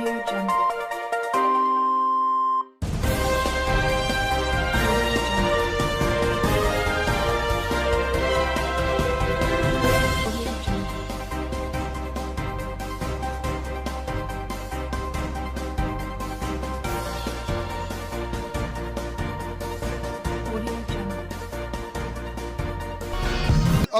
All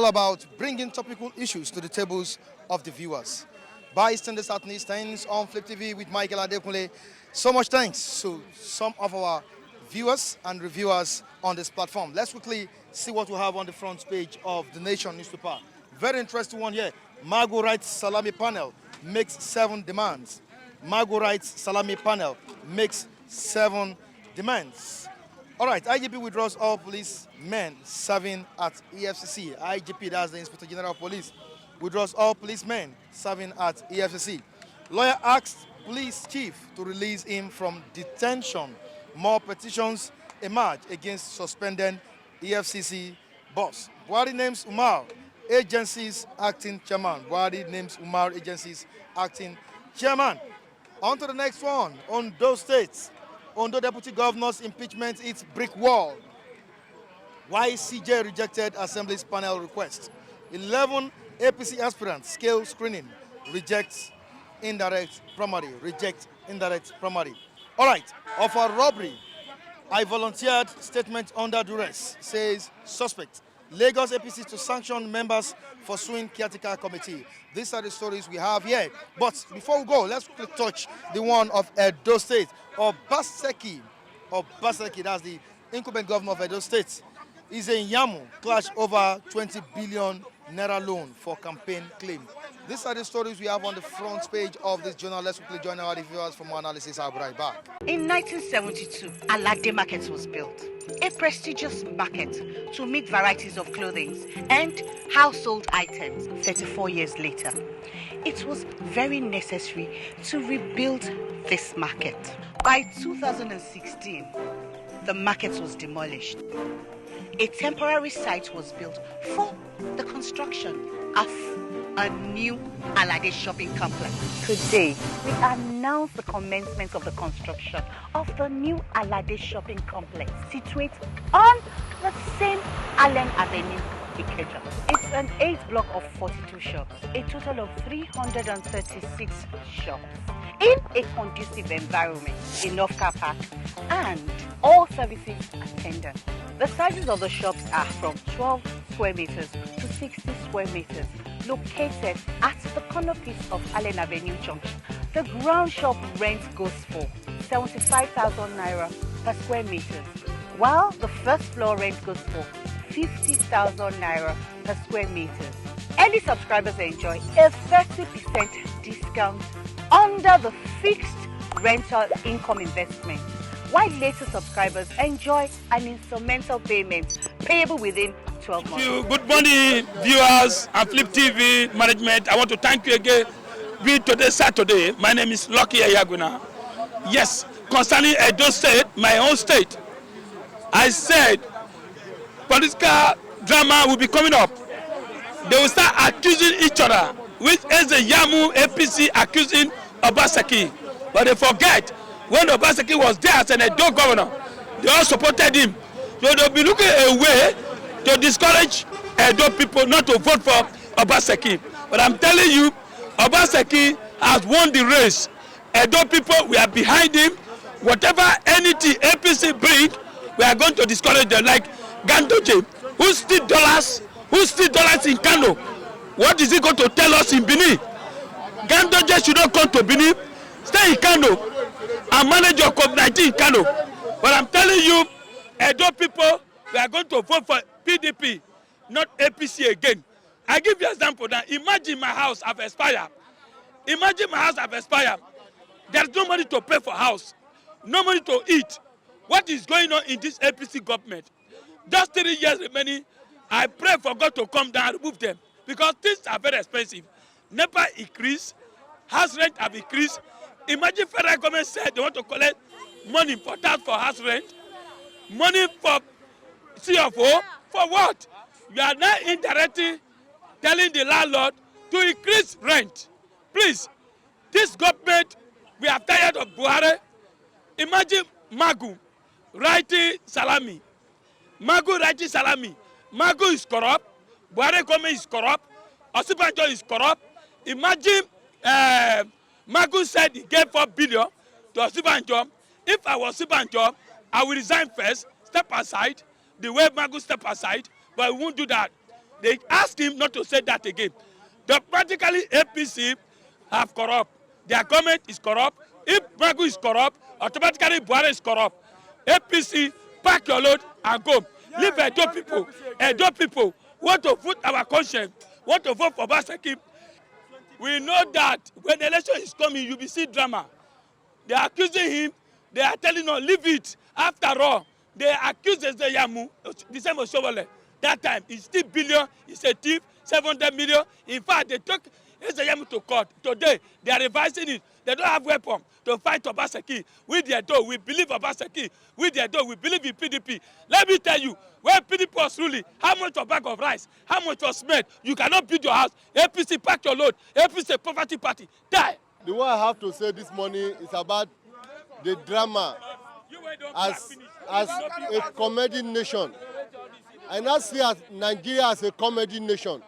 about bringing topical issues to the tables of the viewers. Bystanders at Newsstands on Flip TV with Michael Adekunle. So much thanks to some of our viewers and reviewers on this platform. Let's quickly see what we have on the front page of the Nation newspaper. Very interesting one here. Magu writes Salami panel makes 7 demands. Magu writes Salami panel makes 7 demands. All right, IGP withdraws all police men serving at EFCC. IGP, that's the Inspector General of Police, withdraws all policemen serving at EFCC. Lawyer asks police chief to release him from detention. More petitions emerge against suspended EFCC boss. Buhari names Umar agencies acting chairman. Buhari names Umar agencies acting chairman. On to the next one. Ondo State. Ondo Deputy Governor's impeachment hits brick wall. Why CJ rejected Assembly's panel request. 11 APC aspirants scale screening. Rejects indirect primary. Reject indirect primary. All right, of a robbery, I volunteered statement under duress, says suspect. Lagos APC to sanction members for suing caretaker committee. These are the stories we have here. But before we go, let's quickly touch the one of Edo State. Obaseki, that's the incumbent governor of Edo State, is in Yamu, clash over 20 billion naira loan for campaign claim. These are the stories we have on the front page of this journal. Let's quickly join our reviewers for more analysis. I'll be right back. In 1972, Alade Market was built, a prestigious market to meet varieties of clothing and household items. 34 years later, it was very necessary to rebuild this market. By 2016, the market was demolished. A temporary site was built for the construction of a new Alade shopping complex. Today, we announce the commencement of the construction of the new Alade shopping complex, situated on the same Allen Avenue, Ikeja. It's an 8-block of 42 shops, a total of 336 shops, in a conducive environment, enough car park, and all services attendant. The sizes of the shops are from 12 square meters to 60 square meters, located at the corner piece of Allen Avenue Junction. The ground shop rent goes for 75,000 naira per square meter, while the first floor rent goes for 50,000 naira per square meter. Early subscribers enjoy a 30% discount under the fixed rental income investment, while later subscribers enjoy an instrumental payment payable within 12 months. Thank you. Good morning, viewers and Flip TV management. I want to thank you again. Today, Saturday. My name is Lucky Ayaguna. Yes, concerning Edo State, my own state, I said political drama will be coming up. They will start accusing each other, which is the Yamu APC accusing Obaseki. But they forget when Obaseki was there as an Edo governor, they all supported him. So they'll be looking a way to discourage Edo people not to vote for Obaseki. But I'm telling you, Obaseki has won the race. Edo people, we are behind him. Whatever anything APC bring, we are going to discourage them. Like Gandoje, who steal dollars in Kano. What is he going to tell us in Benin? Gandoje should not come to Benin, stay in Kano and manage your COVID-19 in Kano. But I'm telling you, Edo people, we are going to vote for PDP, not APC again. I give you an example now. Imagine my house have expired. Imagine my house have expired. There's no money to pay for house, no money to eat. What is going on in this APC government? Just 3 years remaining, I pray for God to come down and remove them because things are very expensive. NEPA increased, house rent have increased. Imagine federal government said they want to collect money for tax for house rent, money for CFO, for what? You are now indirectly telling the landlord to increase rent. Please, this government We are tired of Buhari. Imagine Magu writing Salami. Magu writing Salami. Magu is corrupt. Buhari government is corrupt. Osibanjo is corrupt. Imagine Magu said he gave 4 billion to Osibanjo. If I was Osibanjo, I will resign first, step aside, the way Magu step aside, but we won't do that. They asked him not to say that again. Practically APC have corrupt. Their government is corrupt. If Magu is corrupt, automatically Buhari is corrupt. APC, pack your load and go. Leave Edo people. Edo people want to vote our conscience, want to vote for Obaseki. We know that when the election is coming, you will see drama. They are accusing him. They are telling him, leave it. After all, they accuse Ezeyamu, the same Oshowole. That time, he's still billion, he's a thief, 700 million. In fact, they took Ezeyamu to court. Today, they are revising it. They don't have weapon to fight Obaseki. With their door, we believe Obaseki. With their door, we believe in PDP. Let me tell you, when PDP was ruling, how much a bag of rice, how much was made, you cannot build your house. APC, pack your load. APC, poverty party. Die. The one I have to say this morning is about the drama as a comedy nation. I now see as Nigeria as a comedy nation,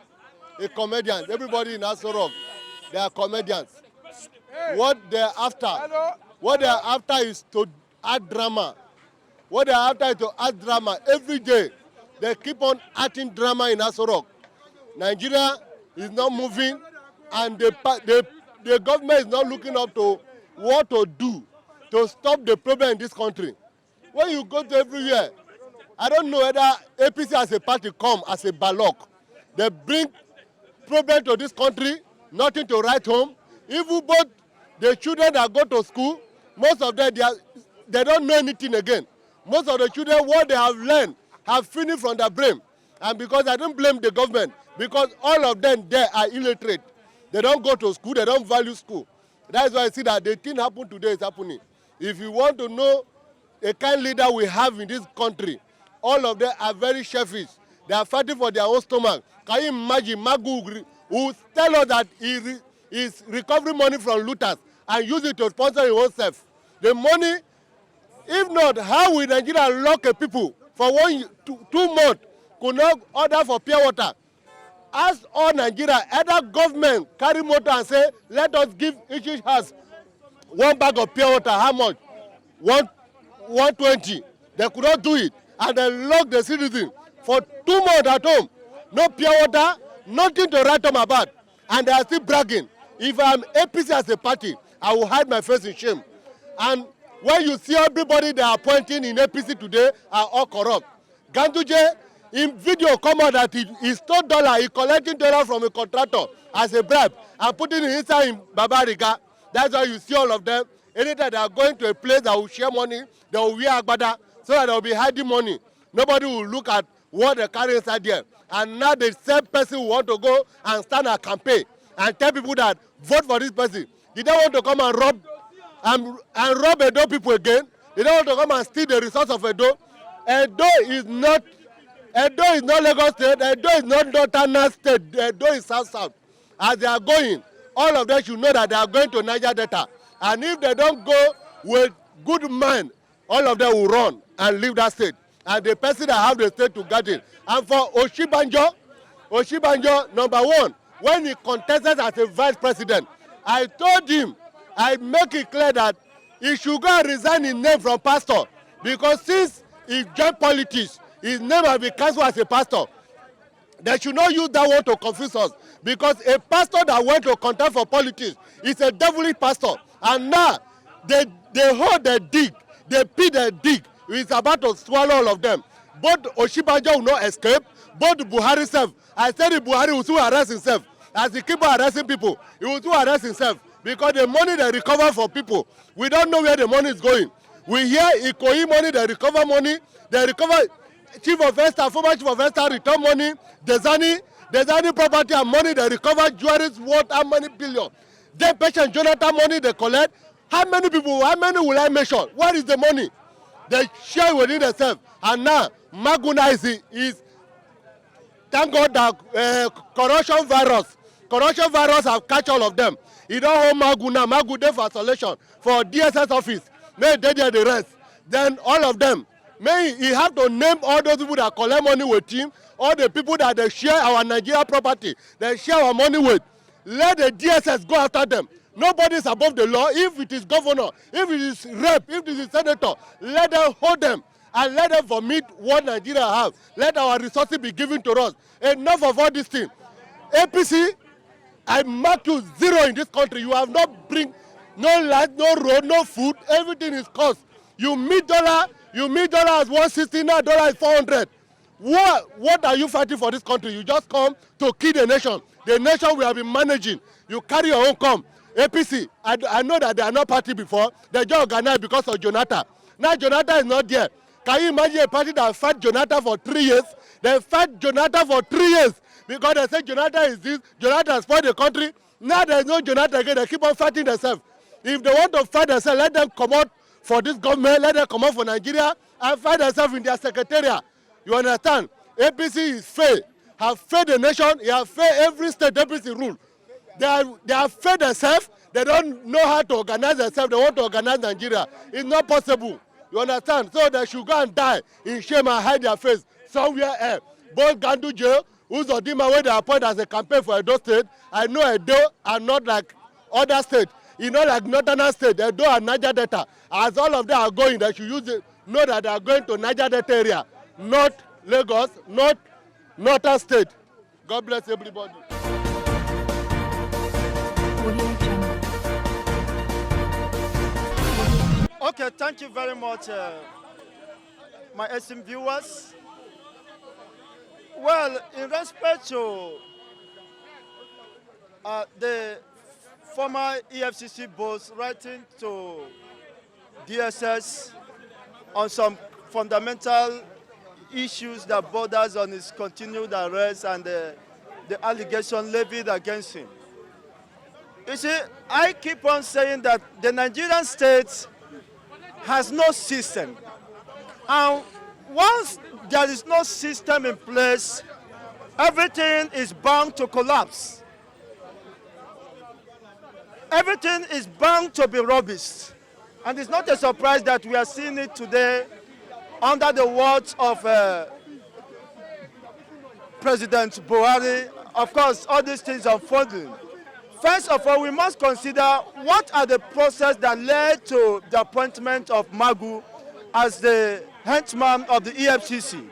a comedian. Everybody in Aso Rock, they are comedians. What they're after is to add drama. What they're after is to add drama every day. They keep on adding drama in Aso Rock. Nigeria is not moving, and the government is not looking up to what to do to stop the problem in this country. When you go to everywhere, I don't know whether APC as a party come as a ballot. They bring problem to this country, nothing to write home. Even both the children that go to school, most of them, they don't know anything again. Most of the children, what they have learned, have finished from their brain. And because I don't blame the government, because all of them there are illiterate. They don't go to school, they don't value school. That's why I see that the thing happened today is happening. If you want to know the kind of leader we have in this country, all of them are very selfish. They are fighting for their own stomach. Can you imagine Magu who tell us that he is recovering money from looters and use it to sponsor his own self? The money, if not, how will Nigeria lock a people for 2 months, could not order for pure water? Ask all Nigeria, either government carry motor and say, let us give each house 1 bag of pure water. How much? 120. They could not do it. And they lock the citizen for 2 months at home. No pure water, nothing to write home about. And they are still bragging. If I'm APC as a party, I will hide my face in shame. And when you see everybody they are appointing in APC today are all corrupt. Ganduje, in video come out that he stole dollar, he collecting dollar from a contractor as a bribe and putting it inside in Babariga. That's why you see all of them. Anytime they are going to a place that will share money, they will wear agbada so that they will be hiding money. Nobody will look at what they carry inside there. And now the same person who want to go and start a campaign and tell people that vote for this person. Did they want to come and rob Edo people again? Did they want to come and steal the resource of Edo? Edo is not Lagos State. Edo is not Northern State. Edo is South. As they are going, all of them should know that they are going to Niger Delta. And if they don't go with good mind, all of them will run and leave that state. And the person that have the state to get it. And for Oshibanjo, number 1, when he contested as a vice president, I told him, I make it clear that he should go and resign his name from pastor. Because since he joined politics, his name has been cancelled as a pastor. They should not use that word to confuse us. Because a pastor that went to contest for politics is a devilish pastor. And now, they hold the dig, they pit the dig. It's about to swallow all of them. Both Oshibanjo will not escape, both Buhari self. I said the Buhari will still arrest himself. As he keep arresting people, he will still arrest himself. Because the money they recover for people, we don't know where the money is going. We hear Ikoyi money, they recover money, they recover chief of staff, former chief of staff return money, Desani property and money, they recover jewelries worth how many billion. Then patient Jonathan money they collect. How many people, how many will I measure? Where is the money? They share within themselves. And now, Maguna is thank God that corruption corruption virus have catch all of them. He don't hold Magu now. Magu there for isolation for DSS office. May they there the rest. Then all of them. May he have to name all those people that collect money with him, all the people that they share our Nigeria property, they share our money with. Let the DSS go after them. Nobody is above the law. If it is governor, if it is rep, if it is senator, let them hold them and let them vomit what Nigeria have. Let our resources be given to us. Enough of all these things. APC, I mark you 0 in this country. You have not bring no light, no road, no food. Everything is cost. You meet dollar as 160, now dollar is 400. What are you fighting for this country? You just come to kill the nation. The nation we have been managing. You carry your own come. APC, I know that they are not party before. They just organized because of Jonathan. Now Jonathan is not there. Can you imagine a party that fight Jonathan for 3 years? They fight Jonathan for 3 years because they say Jonathan is this, Jonathan has spoiled the country. Now there is no Jonathan again. They keep on fighting themselves. If they want to fight themselves, let them come out for this government, let them come out for Nigeria and fight themselves in their secretariat. You understand? APC is fair. Have failed the nation. He have failed every state APC rule. They have failed themselves. They don't know how to organize themselves. They want to organize Nigeria. It's not possible. You understand? So they should go and die in shame and hide their face somewhere else. Both Gandu jail, Uzodima, where they appoint as a campaign for Edo State. I know Edo are not like other states. You know, like Northern State, Edo and Niger Delta. As all of them are going, they should use it. Know that they are going to Niger Delta area, not Lagos, not Northern State. God bless everybody. Okay, thank you very much, my esteemed viewers. Well, in respect to the former EFCC boss writing to DSS on some fundamental issues that borders on his continued arrest and the allegation levied against him. You see, I keep on saying that the Nigerian state has no system. And once there is no system in place, everything is bound to collapse. Everything is bound to be rubbish. And it's not a surprise that we are seeing it today under the watch of President Buhari. Of course, all these things are unfolding. First of all, we must consider what are the processes that led to the appointment of Magu as the henchman of the EFCC.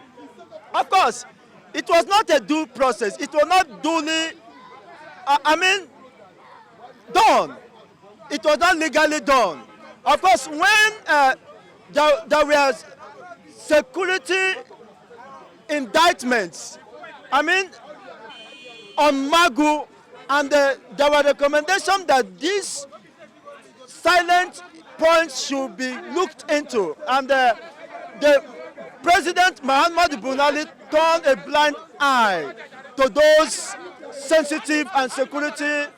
Of course, it was not a due process. It was not duly, done. It was not legally done. Of course, when there were security indictments, on Magu, and there were recommendations that these silent points should be looked into. And the President Muhammadu Buhari turned a blind eye to those sensitive and security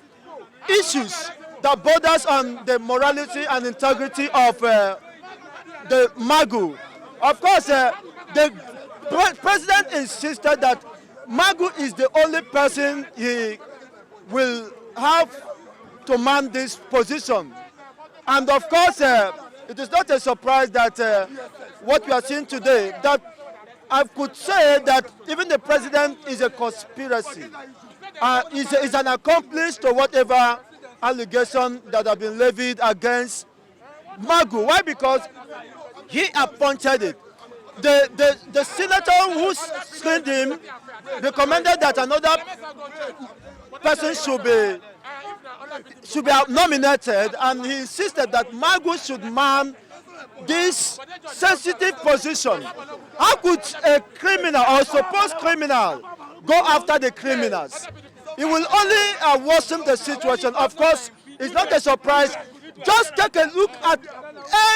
issues that borders on the morality and integrity of the Magu. Of course, the President insisted that Magu is the only person he will have to man this position. And of course, it is not a surprise that what we are seeing today, that I could say that even the president is a conspiracy, is an accomplice to whatever allegation that have been levied against Magu. Why? Because he appointed it. The senator who screened him recommended that another person should be nominated, and he insisted that Magu should man this sensitive position. How could a criminal or supposed criminal go after the criminals? It will only worsen the situation. Of course, it's not a surprise. Just take a look at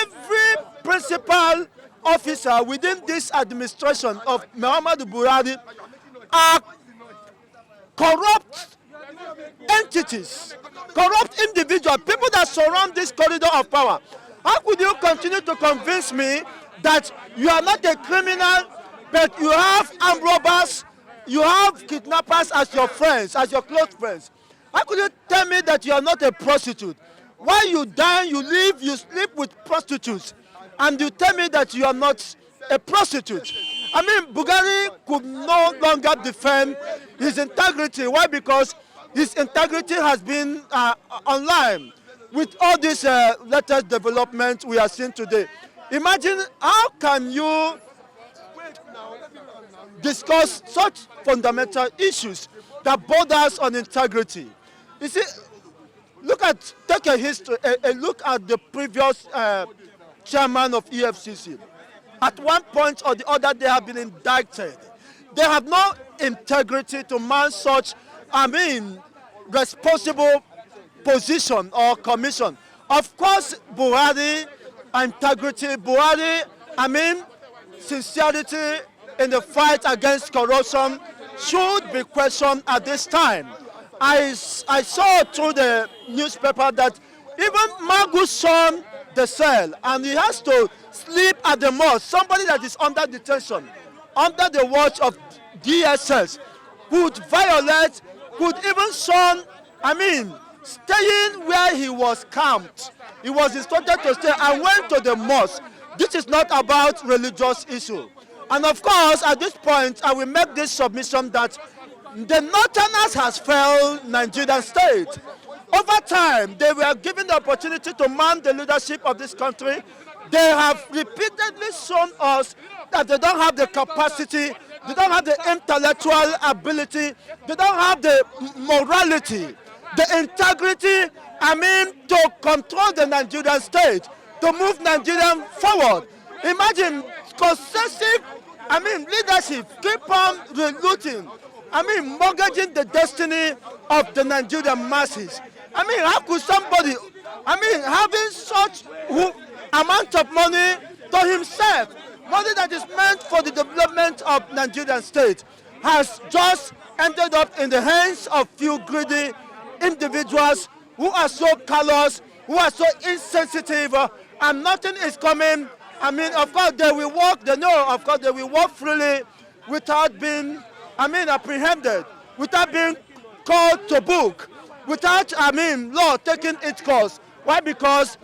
every principal officer within this administration of Muhammadu Buhari are corrupt entities, corrupt individuals, people that surround this corridor of power. How could you continue to convince me that you are not a criminal, but you have armed robbers, you have kidnappers as your friends, as your close friends? How could you tell me that you are not a prostitute? While you dine, you live, you sleep with prostitutes, and you tell me that you are not a prostitute. I mean, Buhari could no longer defend his integrity. Why? Because his integrity has been online with all these latest developments we are seeing today. Imagine how can you discuss such fundamental issues that borders on integrity. You see, take a look at the previous chairman of EFCC. At one point or the other, they have been indicted. They have no integrity to man such, responsible position or commission. Of course, Buhari, integrity, sincerity in the fight against corruption should be questioned at this time. I saw through the newspaper that even Magu's son, the cell, and he has to sleep at the mosque. Somebody that is under detention, under the watch of DSS, could even staying where he was camped. He was instructed to stay and went to the mosque. This is not about religious issue. And of course, at this point, I will make this submission that the Northerners has failed Nigerian state. Over time, they were given the opportunity to man the leadership of this country. They have repeatedly shown us that they don't have the capacity, they don't have the intellectual ability, they don't have the morality, the integrity, to control the Nigerian state, to move Nigerian forward. Imagine concessive, leadership keep on relooting, mortgaging the destiny of the Nigerian masses. How could somebody, having such amount of money to himself, money that is meant for the development of Nigerian state, has just ended up in the hands of few greedy individuals who are so callous, who are so insensitive, and nothing is coming. Of course, they will walk, they will walk freely without being, apprehended, without being called to book, without, law taking its course. Why? Because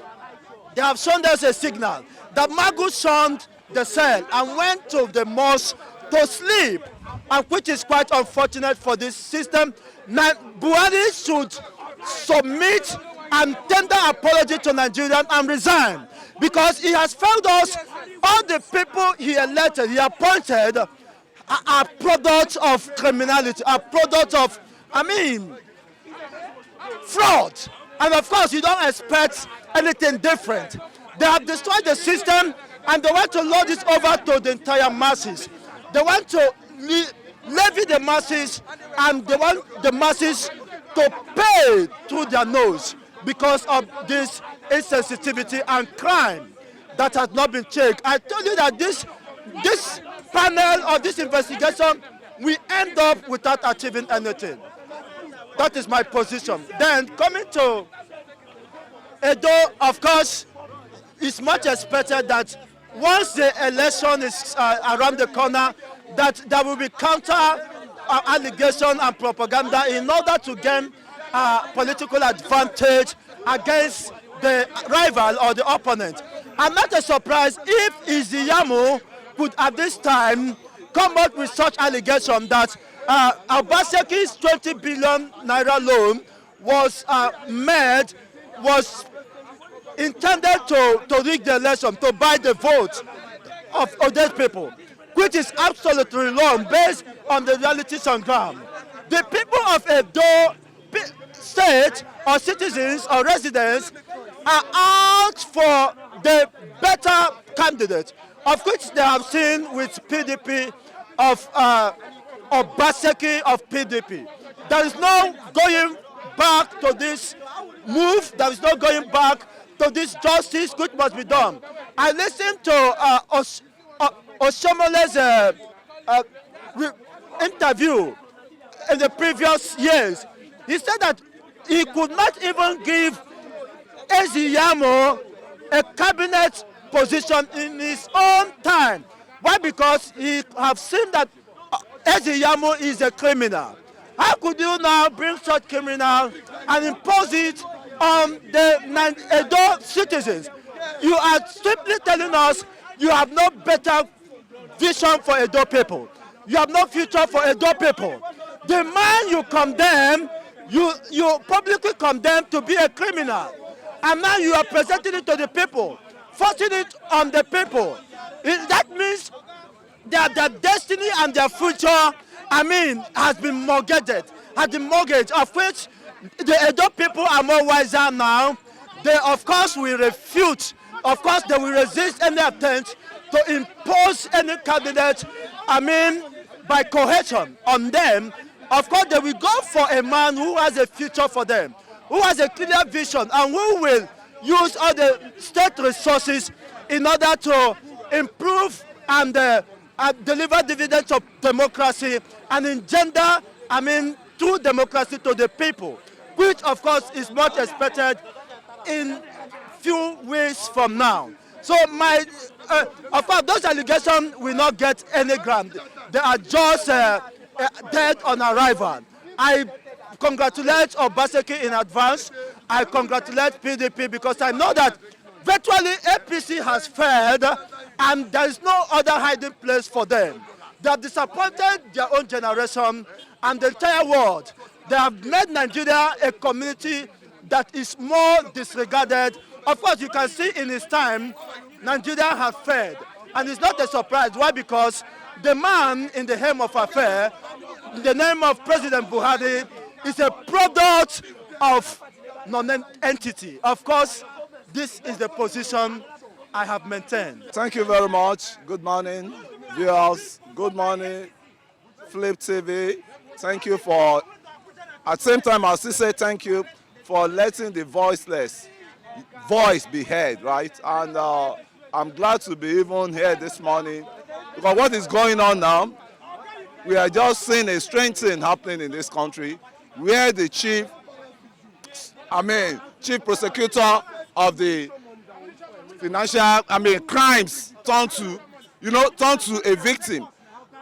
they have shown us a signal that Magu shunned the cell and went to the mosque to sleep, and which is quite unfortunate for this system. Now, Buhari should submit and tender apology to Nigerians and resign, because he has failed us. All the people he elected, he appointed, are products of criminality, are products of, fraud. And of course, you don't expect anything different. They have destroyed the system, and they want to load it over to the entire masses. They want to levy the masses, and they want the masses to pay through their nose because of this insensitivity and crime that has not been checked. I told you that this panel or this investigation will end up without achieving anything. That is my position. Then coming to Edo, of course, it's much expected that once the election is around the corner, that there will be counter allegation and propaganda in order to gain political advantage against the rival or the opponent. I'm not surprised if Iziyamu could at this time come up with such allegation that Obaseki's 20 billion naira loan was intended to rig the election, to buy the vote of those people, which is absolutely wrong based on the realities on ground. The people of Edo state or citizens or residents are out for the better candidate, of which they have seen with PDP of Obaseki of PDP. There is no going back to this move. There is no going back to this justice which must be done. I listened to Oshomole's interview in the previous years. He said that he could not even give Eziyamo a cabinet position in his own time. Why? Because he have seen that Eziyamo is a criminal. How could you now bring such criminal and impose it on the Edo citizens? You are simply telling us you have no better vision for Edo people. You have no future for Edo people. The man you condemn, you publicly condemn to be a criminal. And now you are presenting it to the people, forcing it on the people. That means that their destiny and their future, has been mortgaged, of which the Edo people are more wiser now. They, of course, will refute. Of course, they will resist any attempt to impose any candidate, by coercion on them. Of course, they will go for a man who has a future for them, who has a clear vision, and who will use all the state resources in order to improve and deliver dividends of democracy and engender, true democracy to the people, which, of course, is much expected in few weeks from now. So of course, those allegations will not get any ground. They are just dead on arrival. I congratulate Obaseki in advance. I congratulate PDP because I know that virtually APC has failed and there is no other hiding place for them. They have disappointed their own generation and the entire world. They have made Nigeria a community that is more disregarded. Of course, you can see in his time, Nigeria has failed. And it's not a surprise. Why? Because the man in the helm of affair, in the name of President Buhari, is a product of non-entity. Of course, this is the position I have maintained. Thank you very much. Good morning, viewers. Good morning, Flip TV. Thank you for, at the same time, I'll still say thank you for letting the voiceless voice be heard, right? And I'm glad to be even here this morning because what is going on now, we are just seeing a strange thing happening in this country where the chief prosecutor of the financial, crimes turned to a victim.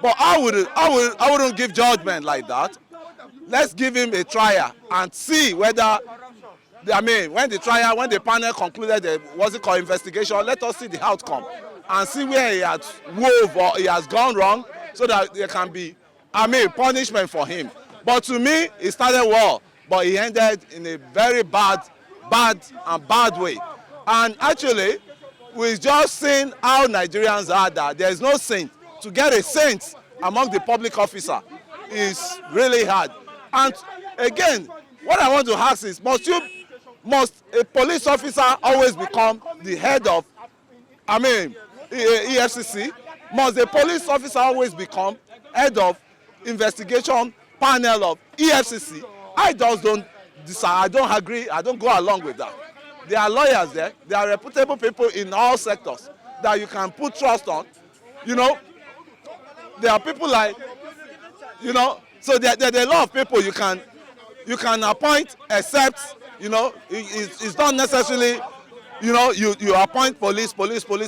But I wouldn't give judgment like that. Let's give him a trial and see whether, when the panel concluded the investigation, let us see the outcome and see where he has wove or he has gone wrong so that there can be, punishment for him. But to me, it started well, but he ended in a very bad way. And actually, we've just seen how Nigerians are that there is no saint. To get a saint among the public officer is really hard. And again, what I want to ask is, must a police officer always become the head of, EFCC? Must a police officer always become head of investigation panel of EFCC? I just don't decide. I don't agree. I don't go along with that. There are lawyers there. There are reputable people in all sectors that you can put trust on. There are people like, so there are a lot of people you can appoint, except, it's not necessarily, you appoint police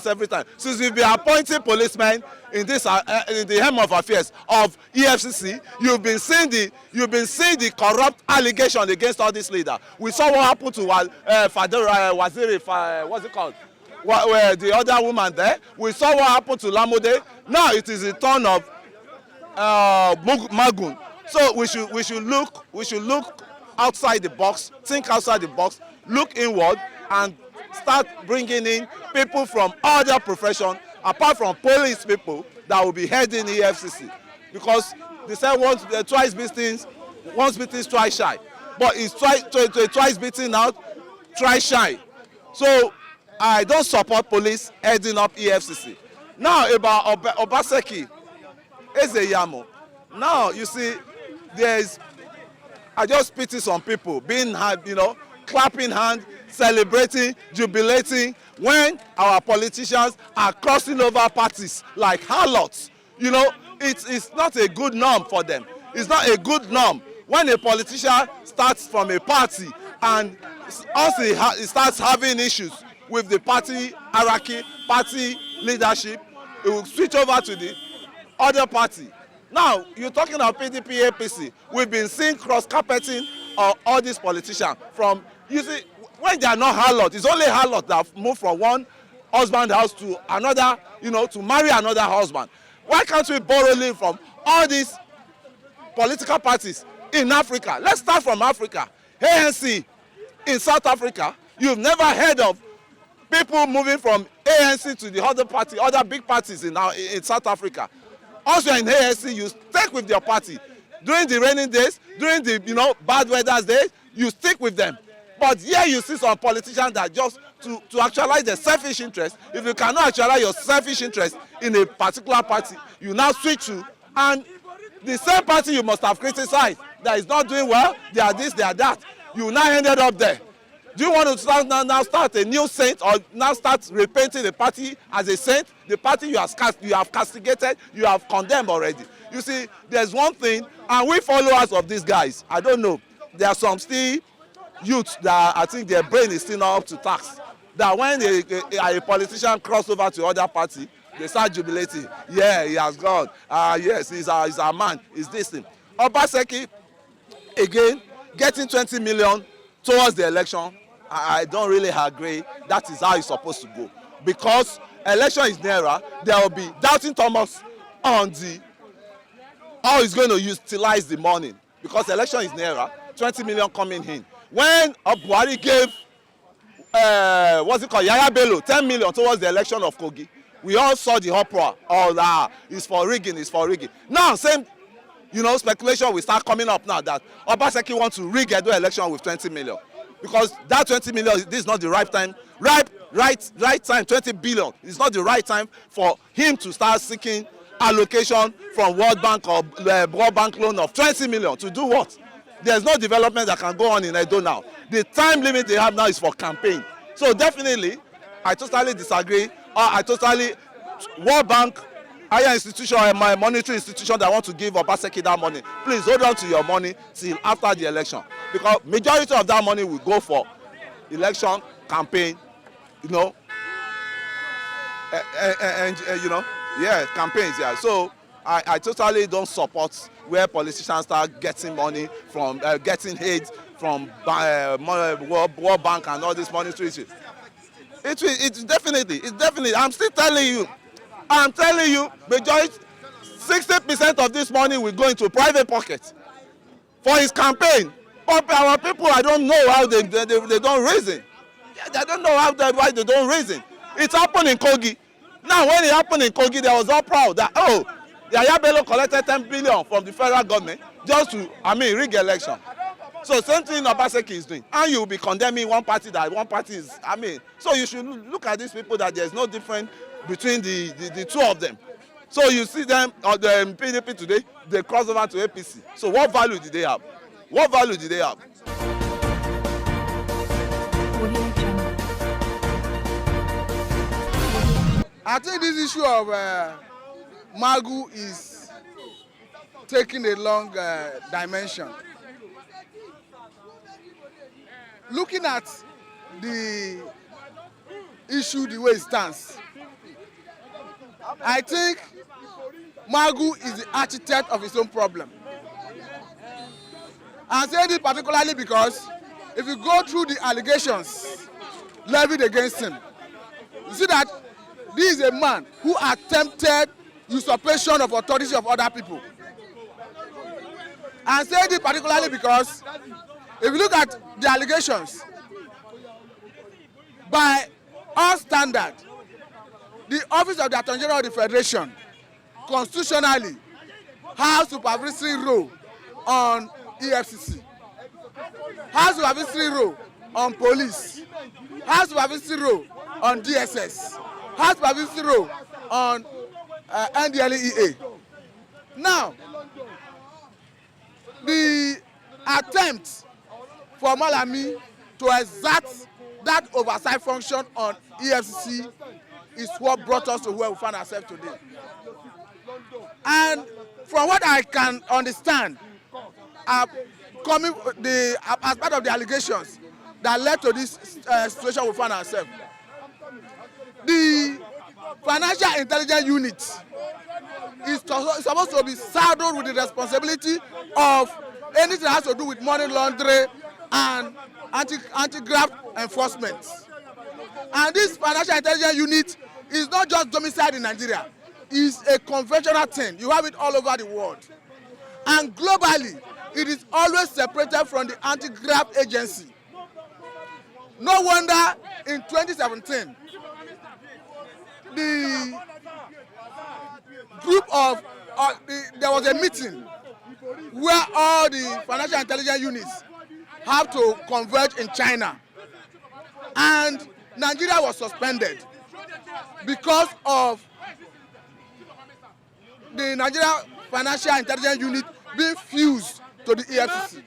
every time. Since you've been appointing policemen in the helm of affairs of EFCC, you've been seeing the corrupt allegation against all these leaders. We saw what happened to Waziri, what's it called? The other woman there. We saw what happened to Lamode. Now it is the turn of Magu. So we should look outside the box, think outside the box, look inward, and start bringing in people from other professions apart from police people that will be heading the EFCC. Because they say twice beaten, once beaten, twice shy. But it's twice beaten out, twice shy. So I don't support police heading up EFCC. Now about Obaseki, Ezeyamo. Now you see, I just pity some people being, clapping hands, celebrating, jubilating when our politicians are crossing over parties like harlots. It's not a good norm for them. It's not a good norm when a politician starts from a party and also he starts having issues with the party hierarchy, party leadership, it will switch over to the other party. Now, you're talking about PDP, APC. We've been seeing cross-carpeting of all these politicians from, you see, when they are not harlot, it's only harlot that move from one husband house to another, to marry another husband. Why can't we borrow leave from all these political parties in Africa? Let's start from Africa. ANC in South Africa, you've never heard of people moving from ANC to the other party, other big parties in South Africa. Also in ANC, you stick with your party. During the raining days, during the bad weather days, you stick with them. But here you see some politicians that just to actualize their selfish interest. If you cannot actualize your selfish interest in a particular party, you now switch to, and the same party you must have criticized that is not doing well, they are this, they are that. You now ended up there. Do you want to start a new saint, or now start repainting the party as a saint? The party you have castigated, you have condemned already. You see, there's one thing, and we followers of these guys, I don't know, there are some still youths that I think their brain is still not up to task. That when a politician cross over to other party, they start jubilating. Yeah, he has gone. Yes, he's our man. He's this thing. Obaseki, again, getting 20 million towards the election, I don't really agree. That is how it's supposed to go. Because election is nearer, there will be doubting Thomas on how he's going to utilize the money. Because election is nearer, 20 million coming in. When Buhari gave, Yaya Bello, 10 million towards the election of Kogi, we all saw the uproar. Oh, it's for rigging, it's for rigging. Now, same, speculation will start coming up now that Obaseki wants to rig Edo election with 20 million. Because that 20 million, this is not the right time. Right time, 20 billion. It's not the right time for him to start seeking allocation from World Bank or World Bank loan of 20 million. To do what? There's no development that can go on in Edo now. The time limit they have now is for campaign. So definitely, I totally disagree. World Bank, higher institution, my monetary institution that want to give Obaseki that money, please hold on to your money till after the election. Because majority of that money will go for election, campaign, campaigns, yeah. So I totally don't support where politicians start getting money from, getting aid from World Bank and all this monetary issues. It's definitely, I'm still telling you, majority, 60% of this money will go into private pockets for his campaign. But our people, I don't know how they don't reason. I don't know why they don't reason. It happened in Kogi. Now, when it happened in Kogi, they was all proud that, Yaya Bello collected 10 billion from the federal government just to, rig election. So same thing Obaseki is doing. And you will be condemning one party is, so you should look at these people that there's no difference between the two of them. So you see them, the PDP today, they cross over to APC. So what value did they have? What value did they have? I think this issue of Magu is taking a long dimension. Looking at the issue the way it stands, I think Magu is the architect of his own problem. I say this particularly because if you go through the allegations levied against him, you see that this is a man who attempted usurpation of authority of other people. I say this particularly because if you look at the allegations, by all standards, the office of the Attorney General of the Federation constitutionally has supervisory role on EFCC, has supervisory role on police, has supervisory role on DSS, has supervisory role on NDLEA. Now, the attempt for Salami to exert that oversight function on EFCC is what brought us to where we find ourselves today. And from what I can understand, as part of the allegations that led to this situation we find ourselves, The Financial Intelligence Unit is supposed to be saddled with the responsibility of anything that has to do with money laundering and anti-graft enforcement. And this Financial Intelligence Unit is not just domiciled in Nigeria. It's a conventional thing. You have it all over the world. And globally, it is always separated from the anti-graft agency. No wonder in 2017, the group there was a meeting where all the financial intelligence units have to converge in China, and Nigeria was suspended because of the Nigeria Financial Intelligence Unit being fused to the EFCC.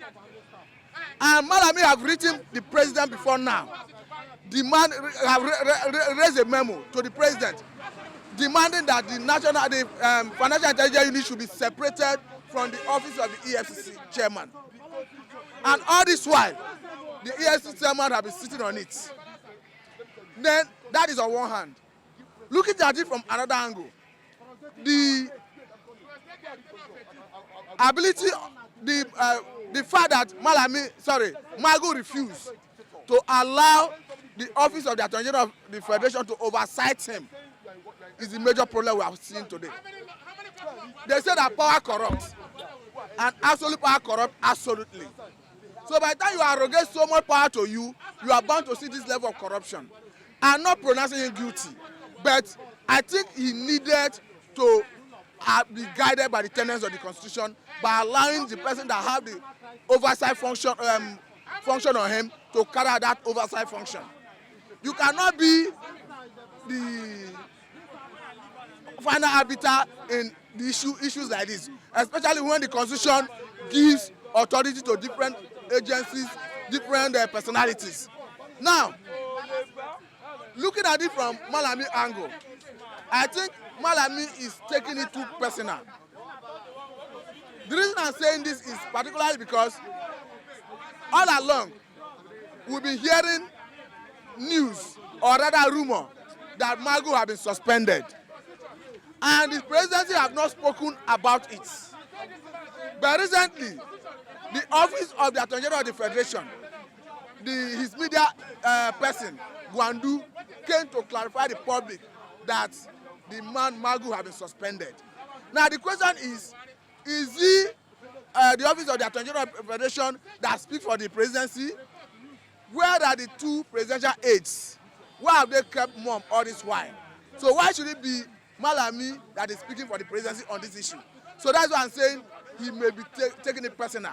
And Malami have written the president before now, raised a memo to the president demanding that the Financial Intelligence Unit should be separated from the office of the EFCC chairman. And all this while, the EFCC chairman have been sitting on it. Then that is on one hand. Looking at it from another angle, the ability, the fact that Magu refused to allow the office of the Attorney General of the Federation to oversight him is the major problem we are seeing today. They say that power corrupts, and absolute power corrupts absolutely. So by the time you arrogate so much power to you, you are bound to see this level of corruption. I'm not pronouncing him guilty, but I think he needed to be guided by the tenets of the Constitution by allowing the person that have the oversight function on him to carry out that oversight function. You cannot be the final arbiter in the issues like this, especially when the Constitution gives authority to different agencies, different personalities. Now, looking at it from Malami angle, I think Malami is taking it too personal. The reason I'm saying this is particularly because all along we've been hearing news, or rather rumor, that Magu have been suspended. And the presidency have not spoken about it. But recently, the office of the Attorney General of the Federation, his media person, Gwandu, came to clarify the public that the man Magu have been suspended. Now the question is he the office of the Attorney General of the Federation that speaks for the presidency? Where are the two presidential aides? Where have they kept mum all this while? So why should it be Malami that is speaking for the presidency on this issue? So that's why I'm saying he may be taking it personal.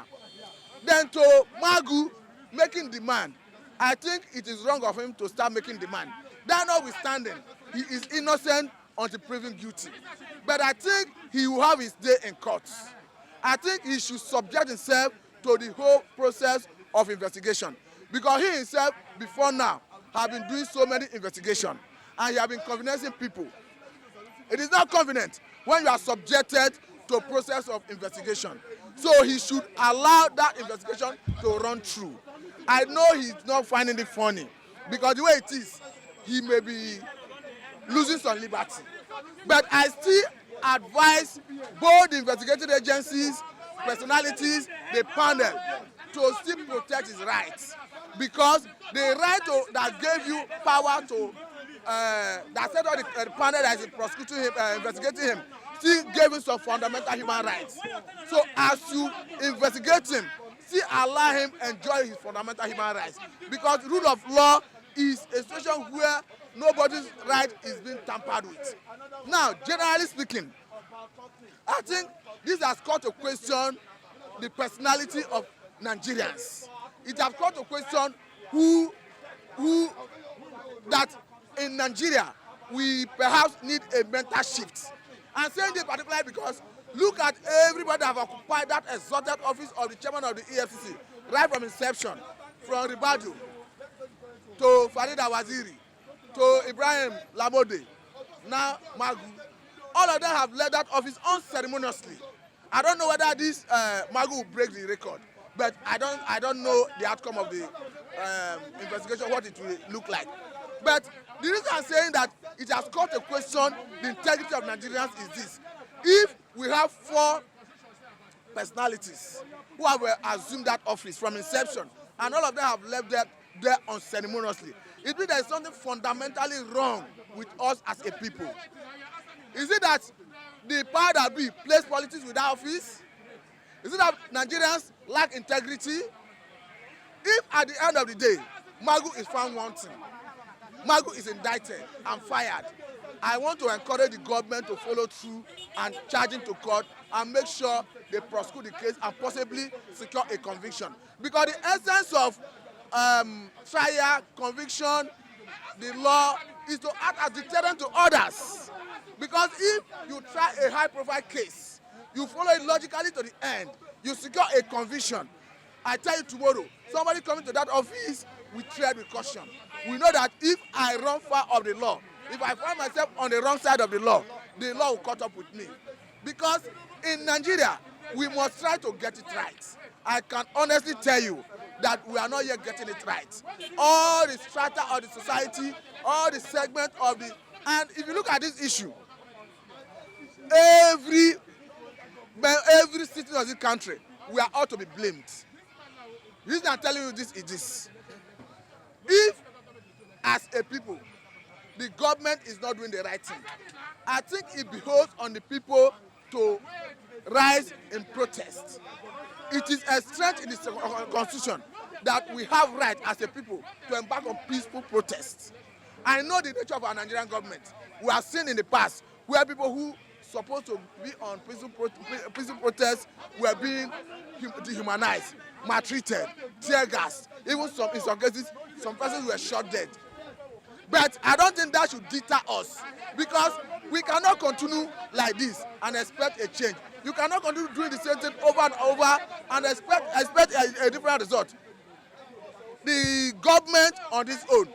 Then to Magu making demand, I think it is wrong of him to start making demand. That notwithstanding, he is innocent until proven guilty. But I think he will have his day in court. I think he should subject himself to the whole process of investigation. Because he himself, before now, have been doing so many investigations. And he has been convincing people. It is not convenient when you are subjected to a process of investigation. So he should allow that investigation to run through. I know he's not finding it funny. Because the way it is, he may be losing some liberty. But I still advise both the investigative agencies, personalities, the panel, to still protect his rights. Because the right that gave you power to, that said all the panel that is prosecuting him, investigating him, still gave him some fundamental human rights. So as you investigate him, still allow him enjoy his fundamental human rights. Because the rule of law is a situation where nobody's right is being tampered with. Now, generally speaking, I think this has called to question the personality of Nigerians. It has called to question who that in Nigeria we perhaps need a mental shift. I'm saying this particularly because look at everybody that have occupied that exalted office of the chairman of the EFCC, right from inception, from Ribadu to Farida Waziri, to Ibrahim Lamode, now Magu. All of them have led that office unceremoniously. I don't know whether this Magu will break the record, but I don't know the outcome of the investigation, what it will look like. But the reason I'm saying that it has called to question the integrity of Nigerians is this. If we have 4 personalities who have assumed that office from inception, and all of them have left there unceremoniously, it means there is something fundamentally wrong with us as a people. Is it that the power that be place politics without office? Is it that Nigerians lack integrity? If at the end of the day, Magu is found wanting, Magu is indicted and fired, I want to encourage the government to follow through and charge him to court and make sure they prosecute the case and possibly secure a conviction. Because the essence of trial, conviction, the law is to act as deterrent to others. Because if you try a high-profile case, you follow it logically to the end, you secure a conviction. I tell you tomorrow, somebody coming to that office will tread with caution. We know that if I run far of the law, if I find myself on the wrong side of the law will catch up with me. Because in Nigeria, we must try to get it right. I can honestly tell you that we are not yet getting it right. All the strata of the society, all the segment of the... And if you look at this issue, every citizen of this country, we are all to be blamed. The reason I'm telling you this is this. If, as a people, the government is not doing the right thing, I think it behoves on the people to rise in protest. It is a strength in the constitution that we have right as a people to embark on peaceful protests. I know the nature of our Nigerian government. We have seen in the past where people who supposed to be on peaceful protests were being dehumanized, maltreated, tear gassed. Even in some cases, some persons were shot dead. But I don't think that should deter us, because we cannot continue like this and expect a change. You cannot continue doing the same thing over and over and expect a different result. The government on its own,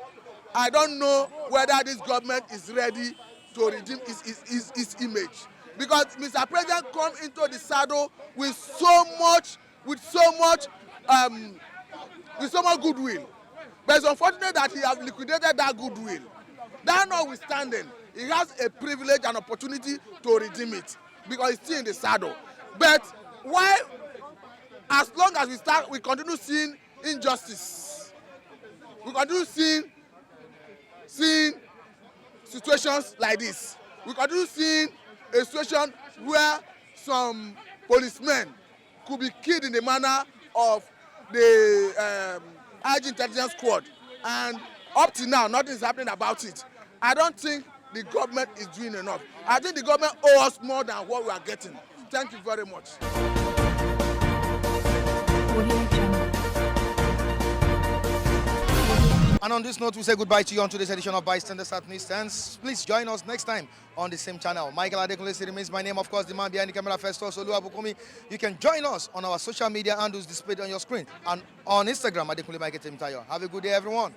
I don't know whether this government is ready to redeem its image, because Mr. President come into the saddle with so much goodwill. But it's unfortunate that he has liquidated that goodwill. That notwithstanding, he has a privilege and opportunity to redeem it, because he's still in the saddle. But why, as long as we continue seeing injustice, we continue seeing situations like this, we continue seeing a situation where some policemen could be killed in the manner of the IG intelligence squad, and up to now nothing is happening about it. I don't think the government is doing enough. I think the government owes us more than what we are getting. Thank you very much. And on this note, we say goodbye to you on today's edition of Bystanders at Nistance. Please join us next time on the same channel. Michael Adekunle remains my name, of course, the man behind the camera, Festus Oluwabukomi. You can join us on our social media handles displayed on your screen, and on Instagram, Adekunle Michael Temitayo. Have a good day, everyone.